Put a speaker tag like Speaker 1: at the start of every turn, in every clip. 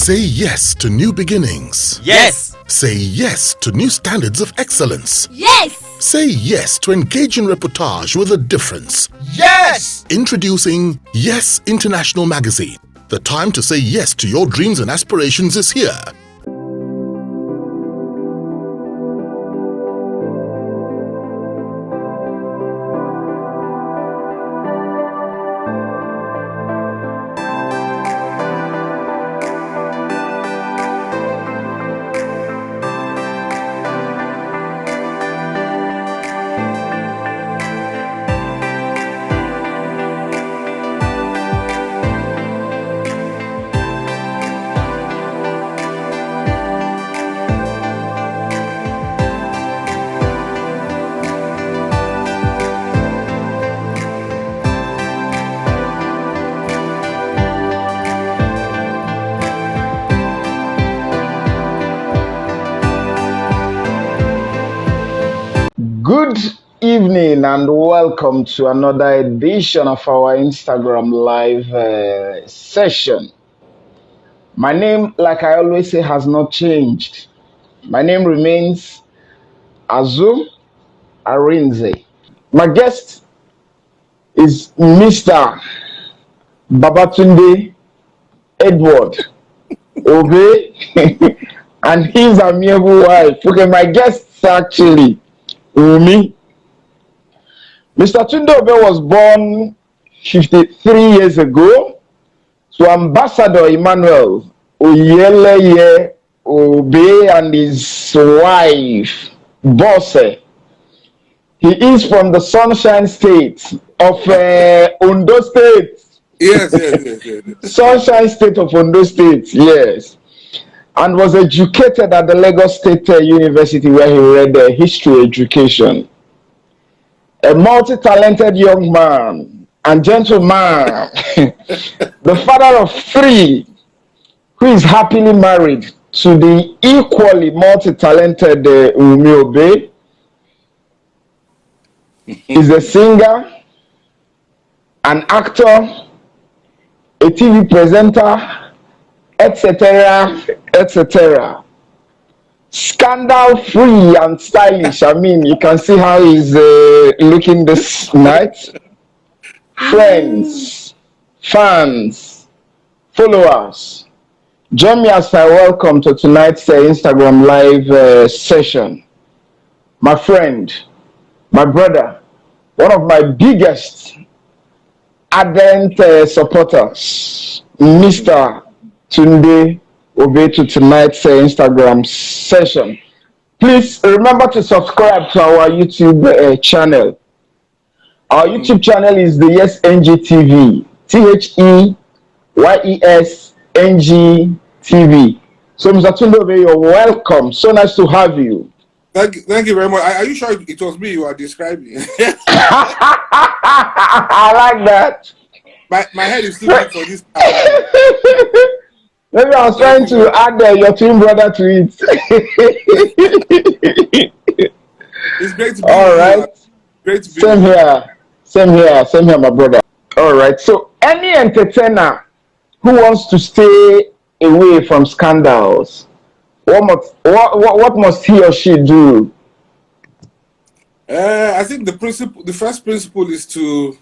Speaker 1: Say yes to new beginnings.
Speaker 2: Yes.
Speaker 1: Say yes to new standards of excellence.
Speaker 3: Yes.
Speaker 1: Say yes to engaging reportage with a difference.
Speaker 2: Yes.
Speaker 1: Introducing Yes International Magazine. The time to say yes to your dreams and aspirations is here.
Speaker 4: Good evening and welcome to another edition of our Instagram live session. My name, like I always say, has not changed. My name remains Azuh Arinze. My guest is Mr. Babatunde Edward Obe and his amiable wife. Okay, my guests actually Umi. Mr. Tunde Obe was born 53 years ago to Ambassador Emmanuel Oyeleye Obe and his wife, Bosse. He is from the Sunshine State of Ondo State.
Speaker 5: Yes.
Speaker 4: Sunshine State of Ondo State, yes. And was educated at the Lagos State University where he read history education. A multi-talented young man and gentleman, the father of three, who is happily married to the equally multi-talented Umi Obe. He's a singer, an actor, a TV presenter, etc., etc. Scandal free and stylish. I mean, you can see how he's looking this night. Friends, fans, followers, join me as I welcome to tonight's Instagram live session. My friend, my brother, one of my biggest ardent supporters, Mr. Tunde Obe, to tonight's Instagram session. Please remember to subscribe to our YouTube channel. Our YouTube channel is the Yes NG TV. THEYESNG TV. So, Mr. Tunde Obe, you're welcome. So nice to have you.
Speaker 5: Thank you very much. Are you sure it was me you are describing?
Speaker 4: I like that.
Speaker 5: My head is too big for this.
Speaker 4: Maybe I was trying to add your twin brother to it.
Speaker 5: It's great to be
Speaker 4: all right.
Speaker 5: Great to be
Speaker 4: Same here, my brother. All right. So, any entertainer who wants to stay away from scandals, what must he or she do?
Speaker 5: I think the first principle is to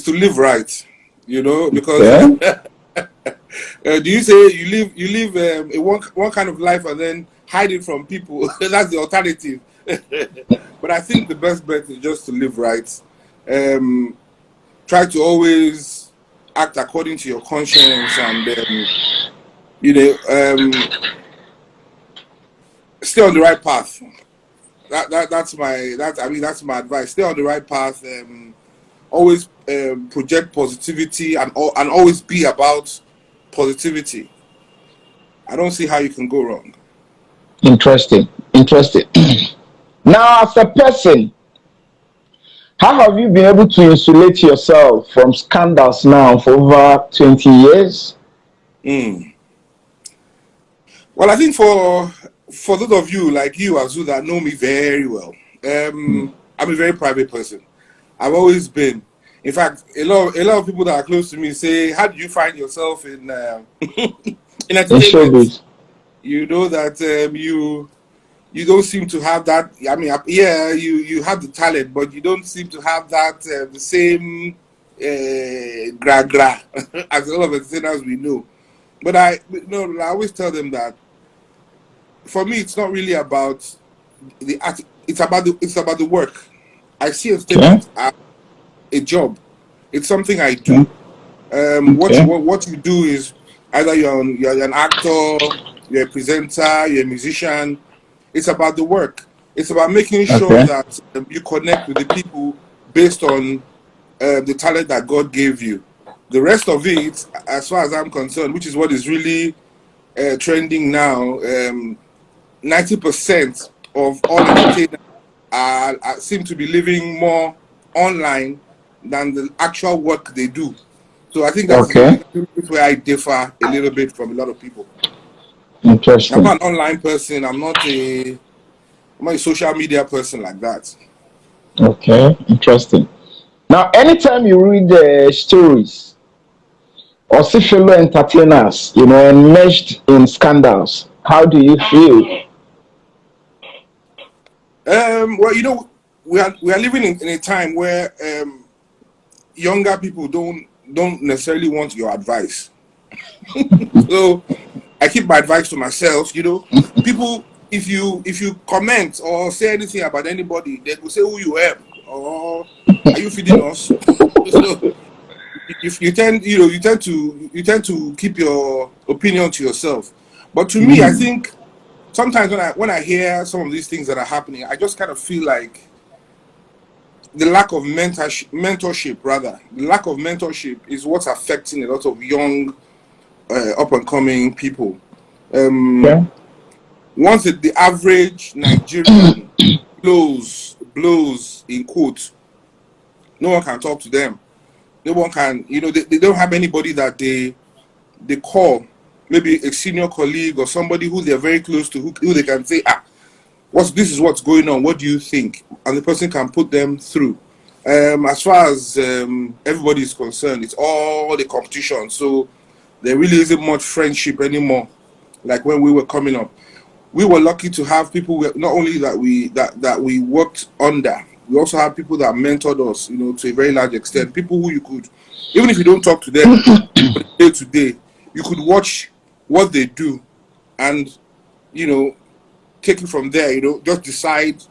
Speaker 5: live right. You know, because do you say you live one kind of life and then hide it from people? That's the alternative. But I think the best bet is just to live right. Try to always act according to your conscience and stay on the right path. That's my advice. Stay on the right path. Always project positivity and always be about positivity. I don't see how you can go wrong.
Speaker 4: Interesting. Now, as a person, how have you been able to insulate yourself from scandals now for over 20 years?
Speaker 5: Well, I think for those of you like you, Azuh, that know me very well, I'm a very private person. I've always been. In fact, a lot of people that are close to me say, "How do you find yourself in in
Speaker 4: In
Speaker 5: entertainment,
Speaker 4: showbiz.
Speaker 5: you know that you don't seem to have that. I mean, yeah, you have the talent, but you don't seem to have that the same gra gra as a lot of entertainers we know. But I always tell them that for me, it's not really about the art. It's about the work. I see
Speaker 4: Okay.
Speaker 5: entertainment as a job. It's something I
Speaker 4: Okay.
Speaker 5: do.
Speaker 4: Okay.
Speaker 5: What you do is either you're an actor, you're a presenter, you're a musician. It's about the work. It's about making sure
Speaker 4: Okay.
Speaker 5: that you connect with the people based on the talent that God gave you. The rest of it, as far as I'm concerned, which is what is really trending now, 90% of all entertainers seem to be living more online than the actual work they do. So I think that is the
Speaker 4: Okay.
Speaker 5: only bit where I differ a little bit from a lot of people. I'm
Speaker 4: Interesting.
Speaker 5: not an online person. I'm not a social media person like that.
Speaker 4: Okay. Interesting. Now, anytime you read stories or see fellow entertainers, enmeshed in scandals, how do you feel?
Speaker 5: Well, we are living in a time where younger people don't necessarily want your advice. So I keep my advice to myself. People, if you comment or say anything about anybody, they will say who you help or are you feeding us? So if you tend to keep your opinion to yourself. But to me, I
Speaker 4: Mm.
Speaker 5: think sometimes when I hear some of these things that are happening, I just kind of feel like the lack of mentorship, rather, the lack of mentorship is what's affecting a lot of young, up and coming people. Um,
Speaker 4: Okay.
Speaker 5: Once the average Nigerian blows in quotes, no one can talk to them. No one can, they don't have anybody that they call, maybe a senior colleague or somebody who they're very close to, who they can say, this is what's going on. What do you think? And the person can put them through. As far as everybody is concerned, it's all the competition. So there really isn't much friendship anymore. Like when we were coming up, we were lucky to have people not only that we worked under. We also have people that mentored us, to a very large extent. People who you could, even if you don't talk to them day to day, you could watch what they do and you know take it from there. Just decide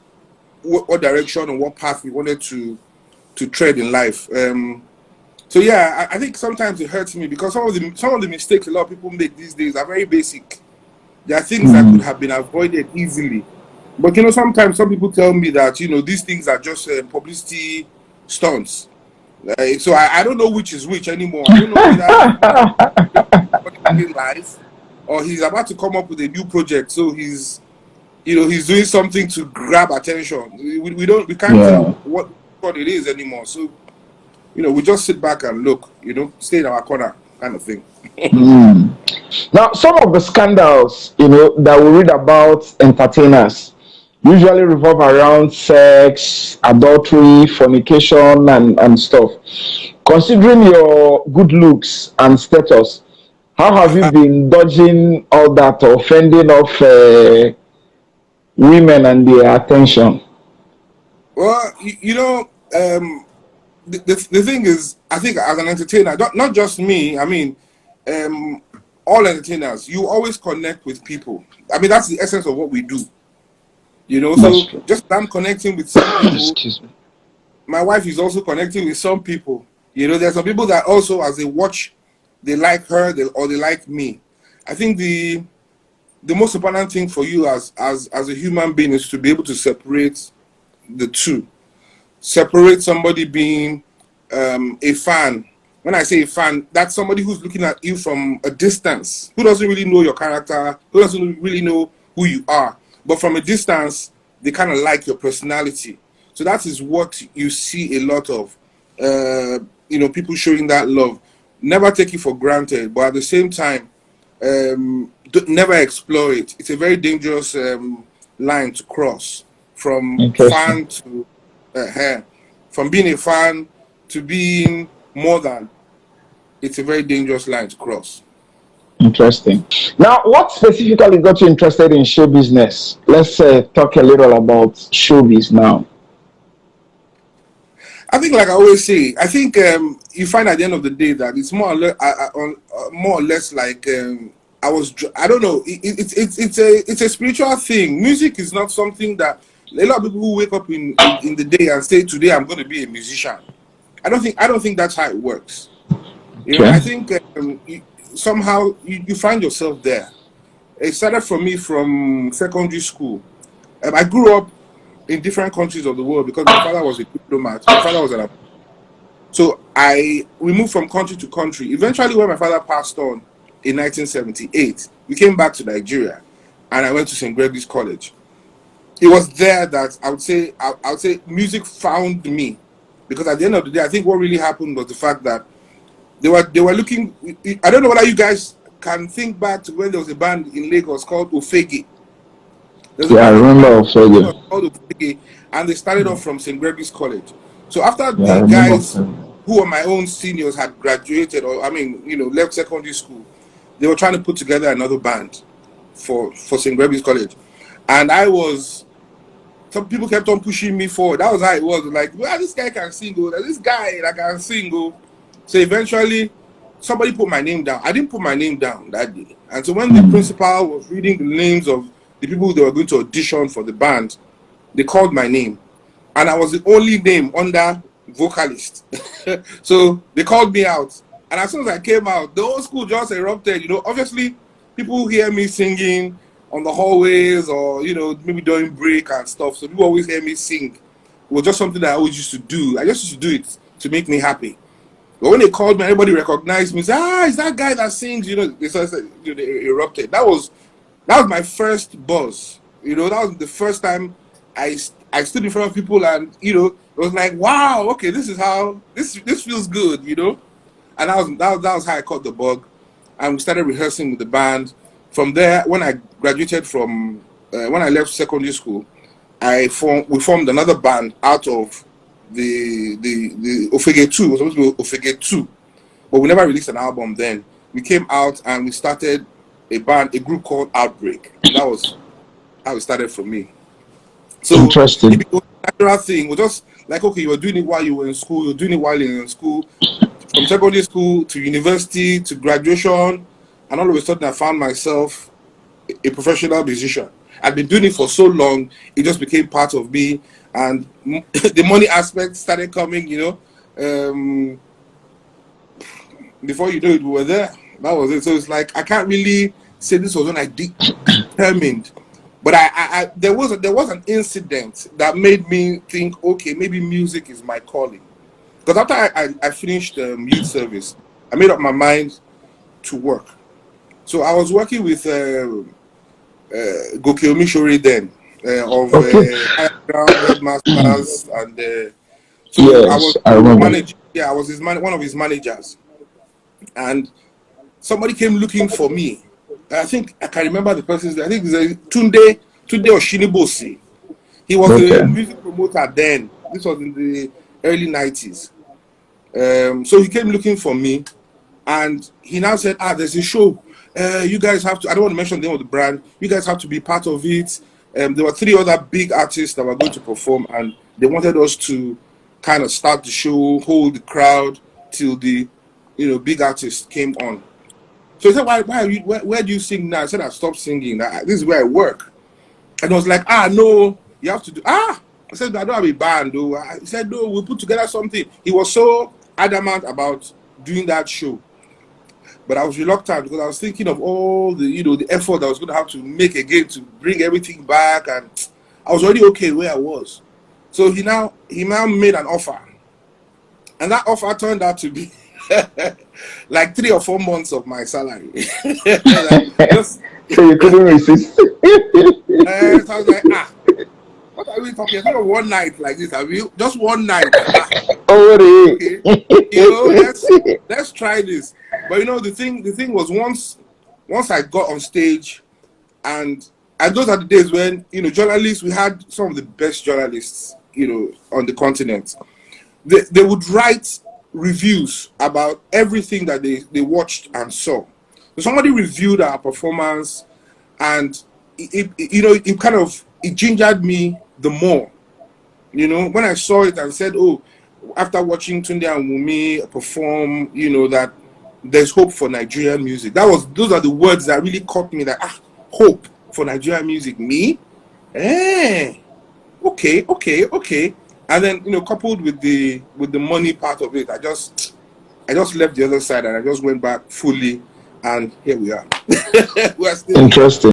Speaker 5: what direction and what path we wanted to tread in life. So yeah, I think sometimes it hurts me because some of the mistakes a lot of people make these days are very basic. There are things that could
Speaker 4: Mm.
Speaker 5: have been avoided easily. But sometimes some people tell me that these things are just publicity stunts. So I don't know which is which anymore. I don't know whether he's in life or he's about to come up with a new project. So he's doing something to grab attention. We can't tell
Speaker 4: Yeah.
Speaker 5: what it is anymore. So we just sit back and look. Stay in our corner, kind of thing.
Speaker 4: Mm. Now, some of the scandals, that we read about entertainers usually revolve around sex, adultery, fornication, and stuff. Considering your good looks and status, how have you been dodging all that or fending off women and their attention?
Speaker 5: Well, the thing is, I think as an entertainer, not just me. I mean, um, all entertainers, you always connect with people. I mean, that's the essence of what we do.
Speaker 4: That's
Speaker 5: So
Speaker 4: true.
Speaker 5: just I'm connecting with some people.
Speaker 4: Excuse me.
Speaker 5: My wife is also connecting with some people. There's some people that also, as they watch, they like her, or they like me. I think the most important thing for you as a human being is to be able to separate the two. Separate somebody being a fan. When I say a fan, that's somebody who's looking at you from a distance, who doesn't really know your character, who doesn't really know who you are. But from a distance, they kind of like your personality. So that is what you see a lot of, people showing that love. Never take it for granted, but at the same time, never explore it. It's a very dangerous line to cross from
Speaker 4: Interesting.
Speaker 5: fan to uh, from being a fan to being more than. It's a very dangerous line to cross.
Speaker 4: Interesting. Now, what specifically got you interested in show business? Let's talk a little about showbiz now.
Speaker 5: I think, like I always say, I think you find at the end of the day that it's more or less like I don't know. It's a spiritual thing. Music is not something that a lot of people who wake up in the day and say, today I'm going to be a musician. I don't think that's how it works. You know,
Speaker 4: Okay.
Speaker 5: I think somehow you find yourself there. It started for me from secondary school. I grew up in different countries of the world because my father was a diplomat. My father was an so we moved from country to country. Eventually, when my father passed on in 1978, we came back to Nigeria, and I went to St. Gregory's College. It was there that I would say music found me, because at the end of the day, I think what really happened was the fact that they were looking. I don't know whether you guys can think back to when there was a band in Lagos called Ofege. There's a
Speaker 4: Yeah, I
Speaker 5: band
Speaker 4: remember also.
Speaker 5: called Ofege, and they started off from St. Gregory's College. So after
Speaker 4: Yeah, I
Speaker 5: the
Speaker 4: remember
Speaker 5: guys
Speaker 4: also.
Speaker 5: who were my own seniors had graduated, or I mean, left secondary school, they were trying to put together another band for St. Gregory's College, and some people kept on pushing me forward. That was how it was. Like, well, this guy can sing, oh, this guy that can sing, oh. So eventually, somebody put my name down. I didn't put my name down that day. And so when the principal was reading the names of the people they were going to audition for the band, they called my name. And I was the only name under vocalist. So they called me out. And as soon as I came out, the whole school just erupted. Obviously, people hear me singing on the hallways, or, maybe during break and stuff. So people always hear me sing. It was just something that I always used to do. I just used to do it to make me happy. But when they called me, everybody recognized me. Said, it's that guy that sings. They erupted. That was my first buzz. That was the first time I stood in front of people, and it was like, wow, okay, this is how this feels good. And that was how I caught the bug, and we started rehearsing with the band. From there, when I graduated from when I left secondary school, we formed another band out of the Ofege 2. It was supposed to be Ofege 2, but we never released an album then. We came out and we started a group called Outbreak. That was how it started for me. So
Speaker 4: Interesting.
Speaker 5: it was a natural thing. It was just like, okay, you were doing it while you were in school, you were doing it while you were in school, from secondary school to university to graduation, and all of a sudden I found myself a professional musician. I'd been doing it for so long, it just became part of me, and the money aspect started coming, before you know it, we were there. That was it. So it's like, I can't really say this was when I determined, but there was an incident that made me think, okay, maybe music is my calling. Because after I finished youth service, I made up my mind to work. So I was working with Goke Omishori then, of Ground Headmasters, and so I
Speaker 4: Yes,
Speaker 5: was
Speaker 4: I remember.
Speaker 5: I was one of his managers, and somebody came looking for me. I think I can remember the person's name. I think it's Tunde Oshinibosi. He was
Speaker 4: Okay.
Speaker 5: a music promoter then. This was in the early 90s. So he came looking for me, and he now said, there's a show. You guys have to, I don't want to mention the name of the brand, you guys have to be part of it. There were 3 other big artists that were going to perform, and they wanted us to kind of start the show, hold the crowd till the big artists came on. So he said, where do you sing now? I said, I stopped singing. This is where I work. And I was like, no, you have to do, I said, I don't have a band, though. He said, no, we'll put together something. He was so adamant about doing that show. But I was reluctant because I was thinking of all the, the effort I was going to have to make again to bring everything back. And I was already okay where I was. So he now made an offer. And that offer turned out to be like 3 or 4 months of my salary.
Speaker 4: So you couldn't resist.
Speaker 5: So I was like, what are we talking? It's not one night like this. Just one night.
Speaker 4: Oh,
Speaker 5: Okay. Let's try this. But the thing was, once I got on stage, and those are the days when journalists, we had some of the best journalists on the continent. They would write reviews about everything that they watched and saw. So somebody reviewed our performance, and it gingered me the more. You know, when I saw it and said, oh, after watching Tunde and Wunmi perform, you know, that there's hope for Nigerian music. Those are the words that really caught me, that hope for Nigerian music. Me? Okay. And then, you know, coupled with the money part of it, I just left the other side and I just went back fully, and here we are. We are still
Speaker 4: interesting.